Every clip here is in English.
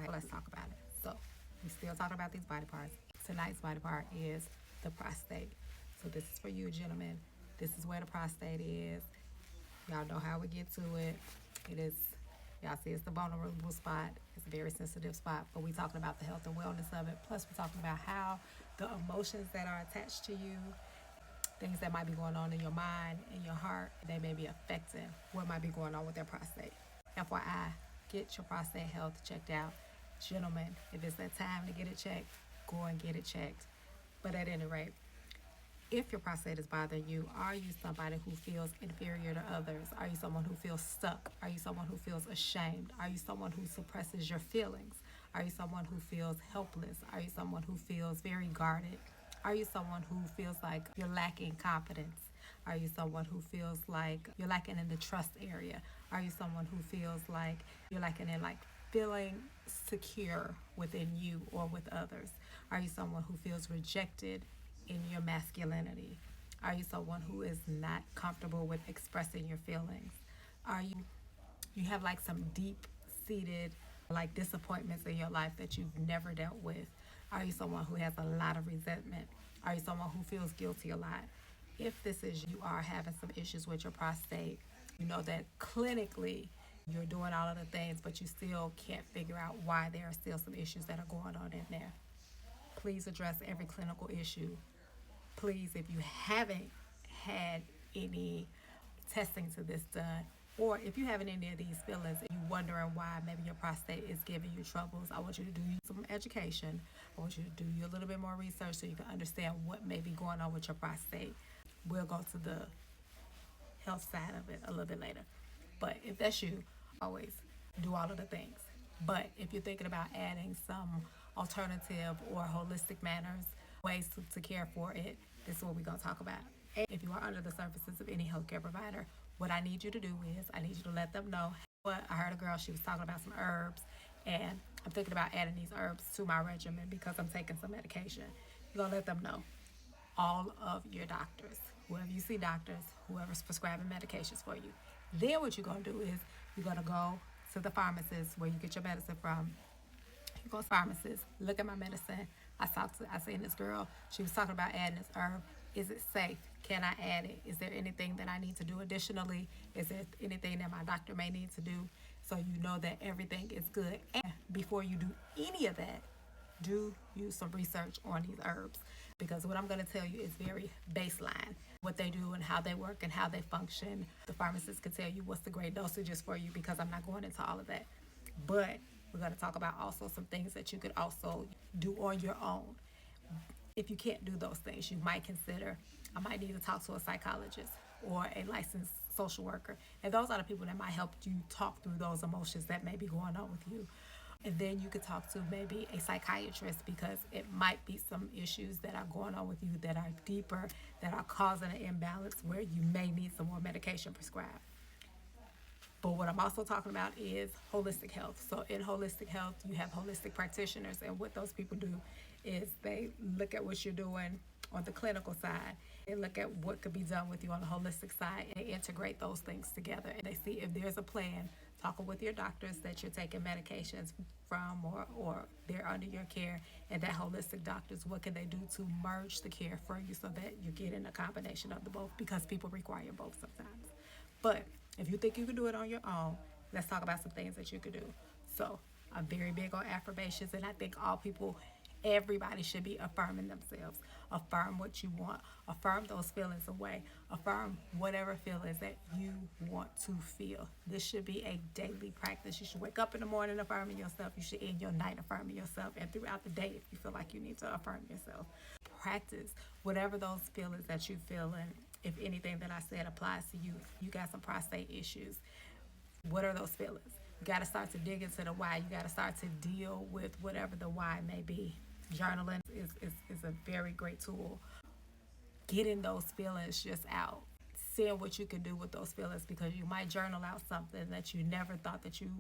Let's talk about it. So, we're still talking about these body parts. Tonight's body part is the prostate. So, this is for you, gentlemen. This is where the prostate is. Y'all know how we get to it. It is, y'all see, it's the vulnerable spot. It's a very sensitive spot, but we're talking about the health and wellness of it. Plus, we're talking about how the emotions that are attached to you, things that might be going on in your mind, in your heart, they may be affecting what might be going on with their prostate. FYI, get your prostate health checked out. Gentlemen, if it's that time to get it checked, go and get it checked. But at any rate, if your prostate is bothering you, are you somebody who feels inferior to others? Are you someone who feels stuck? Are you someone who feels ashamed? Are you someone who suppresses your feelings? Are you someone who feels helpless? Are you someone who feels very guarded? Are you someone who feels like you're lacking confidence? Are you someone who feels like you're lacking in the trust area? Are you someone who feels like you're lacking in feeling secure within you or with others? Are you someone who feels rejected in your masculinity? Are you someone who is not comfortable with expressing your feelings? Are you have some deep seated disappointments in your life that you've never dealt with? Are you someone who has a lot of resentment? Are you someone who feels guilty a lot? If this is you are having some issues with your prostate, you know that clinically you're doing all of the things, but you still can't figure out why there are still some issues that are going on in there. Please address every clinical issue. Please, if you haven't had any testing to this done, or if you have any of these feelings and you're wondering why maybe your prostate is giving you troubles, I want you to do some education. I want you to do a little bit more research so you can understand what may be going on with your prostate. We'll go to the health side of it a little bit later. But if that's you, always do all of the things. But if you're thinking about adding some alternative or holistic manners, ways to care for it, this is what we're going to talk about. And if you are under the services of any healthcare provider, what I need you to do is I need you to let them know what I heard a girl, she was talking about some herbs, and I'm thinking about adding these herbs to my regimen because I'm taking some medication. You're going to let them know. All of your doctors, whoever you see doctors, whoever's prescribing medications for you. Then what you're going to do is you're going to go to the pharmacist where you get your medicine from. You go to the pharmacist, look at my medicine. I seen this girl, she was talking about adding this herb. Is it safe? Can I add it? Is there anything that I need to do additionally? Is there anything that my doctor may need to do? So you know that everything is good. And before you do any of that, do use some research on these herbs, because what I'm going to tell you is very baseline. What they do and how they work and how they function. The pharmacist can tell you what's the great dosages for you, because I'm not going into all of that. But we're going to talk about also some things that you could also do on your own. If you can't do those things, you might consider, I might need to talk to a psychologist or a licensed social worker. And those are the people that might help you talk through those emotions that may be going on with you. And then you could talk to maybe a psychiatrist, because it might be some issues that are going on with you that are deeper, that are causing an imbalance where you may need some more medication prescribed. But what I'm also talking about is holistic health. So in holistic health, you have holistic practitioners, and what those people do is they look at what you're doing on the clinical side and look at what could be done with you on the holistic side, and integrate those things together. And they see if there's a plan, talking with your doctors that you're taking medications from, or they're under your care, and that holistic doctors, what can they do to merge the care for you so that you're getting a combination of the both, because people require both sometimes. But if you think you can do it on your own, let's talk about some things that you could do. So I'm very big on affirmations, and I think everybody should be affirming themselves. Affirm what you want. Affirm those feelings away. Affirm whatever feelings that you want to feel. This should be a daily practice. You should wake up in the morning affirming yourself. You should end your night affirming yourself. And throughout the day, if you feel like you need to affirm yourself, practice whatever those feelings that you feel. And if anything that I said applies to you, you got some prostate issues. What are those feelings? You got to start to dig into the why. You got to start to deal with whatever the why may be. Journaling is a very great tool. Getting those feelings just out. Seeing what you can do with those feelings, because you might journal out something that you never thought that you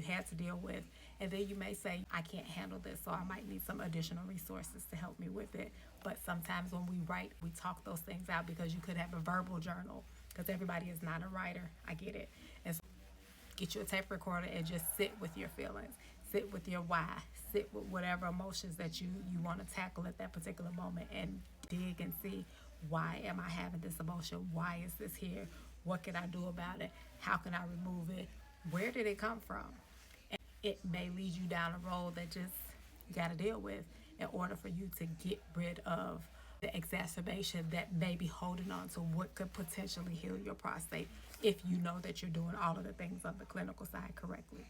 had to deal with. And then you may say, I can't handle this, so I might need some additional resources to help me with it. But sometimes when we write, we talk those things out, because you could have a verbal journal, because everybody is not a writer. I get it. And so get you a tape recorder and just sit with your feelings. Sit with your why. Sit with whatever emotions that you want to tackle at that particular moment, and dig and see, why am I having this emotion? Why is this here? What can I do about it? How can I remove it? Where did it come from? And it may lead you down a road that just you got to deal with in order for you to get rid of the exacerbation that may be holding on to what could potentially heal your prostate, if you know that you're doing all of the things on the clinical side correctly.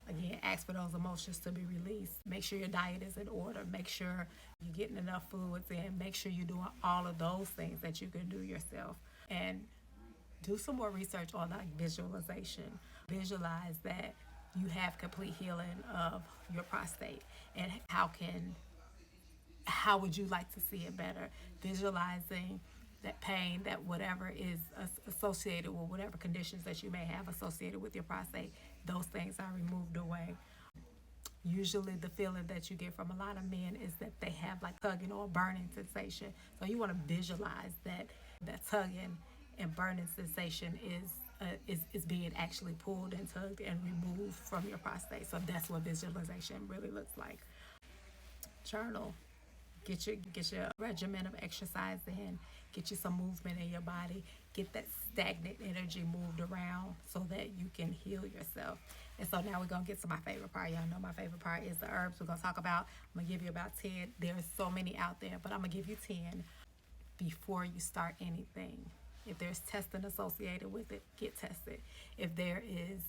Again, ask for those emotions to be released. Make sure your diet is in order. Make sure you're getting enough fluids in. Make sure you're doing all of those things that you can do yourself. And do some more research on like visualization. Visualize that you have complete healing of your prostate, and how would you like to see it better? Visualizing that pain, that whatever is associated with whatever conditions that you may have associated with your prostate, those things are removed away. Usually the feeling that you get from a lot of men is that they have like tugging or burning sensation. So you want to visualize that tugging and burning sensation is being actually pulled and tugged and removed from your prostate. So that's what visualization really looks like. Journal. Get your regimen of exercise in. Get you some movement in your body. Get that stagnant energy moved around so that you can heal yourself. And so now we're going to get to my favorite part. Y'all know my favorite part is the herbs we're going to talk about. I'm going to give you about 10. There's so many out there, but I'm going to give you 10 before you start anything. If there's testing associated with it, get tested. If there is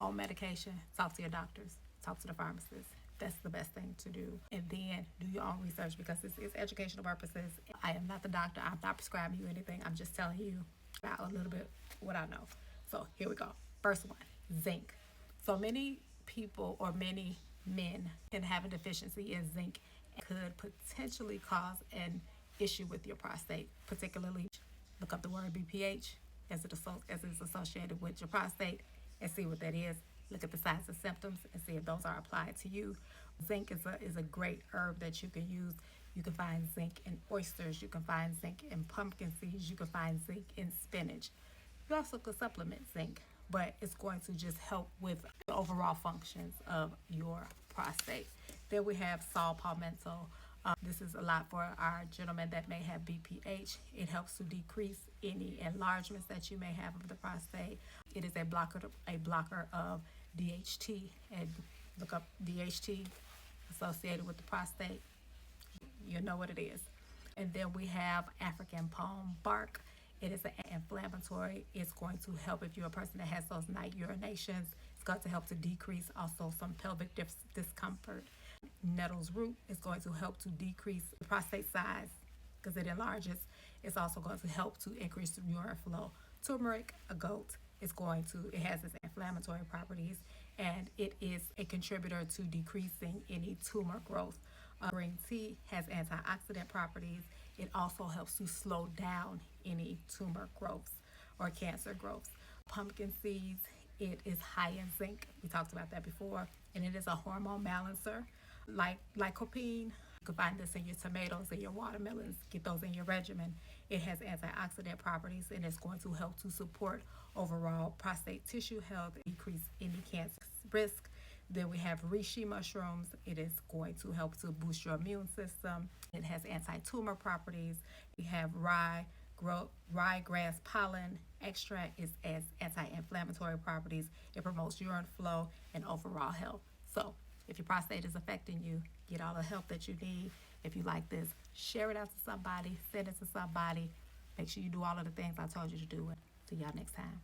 home medication, talk to your doctors. Talk to the pharmacist. That's the best thing to do. And then do your own research, because this is educational purposes. I am not the doctor. I'm not prescribing you anything. I'm just telling you about a little bit what I know. So here we go. First one, zinc. So many people or many men can have a deficiency in zinc. It could potentially cause an issue with your prostate, particularly look up the word BPH as it's associated with your prostate and see what that is. Look at the signs and symptoms and see if those are applied to you. Zinc is a great herb that you can use. You can find zinc in oysters. You can find zinc in pumpkin seeds. You can find zinc in spinach. You also could supplement zinc, but it's going to just help with the overall functions of your prostate. Then we have saw palmetto. This is a lot for our gentlemen that may have BPH. It helps to decrease any enlargements that you may have of the prostate. It is a blocker of DHT, and look up DHT associated with the prostate. You know what it is. And then we have African palm bark. It is an inflammatory. It's going to help if you're a person that has those night urinations. It's going to help to decrease also some pelvic discomfort. Nettle's root is going to help to decrease the prostate size because it enlarges. It's also going to help to increase the urine flow. Turmeric, a goat, it has its inflammatory properties, and it is a contributor to decreasing any tumor growth. Green tea has antioxidant properties. It also helps to slow down any tumor growths or cancer growths. Pumpkin seeds, it is high in zinc. We talked about that before, and it is a hormone balancer. Like lycopene, you can find this in your tomatoes and your watermelons. Get those in your regimen. It has antioxidant properties, and it's going to help to support overall prostate tissue health, decrease any cancer risk. Then we have reishi mushrooms. It is going to help to boost your immune system. It has anti-tumor properties. We have ryegrass pollen extract. It has anti-inflammatory properties. It promotes urine flow and overall health. So if your prostate is affecting you, get all the help that you need. If you like this, share it out to somebody, send it to somebody. Make sure you do all of the things I told you to do. See y'all next time.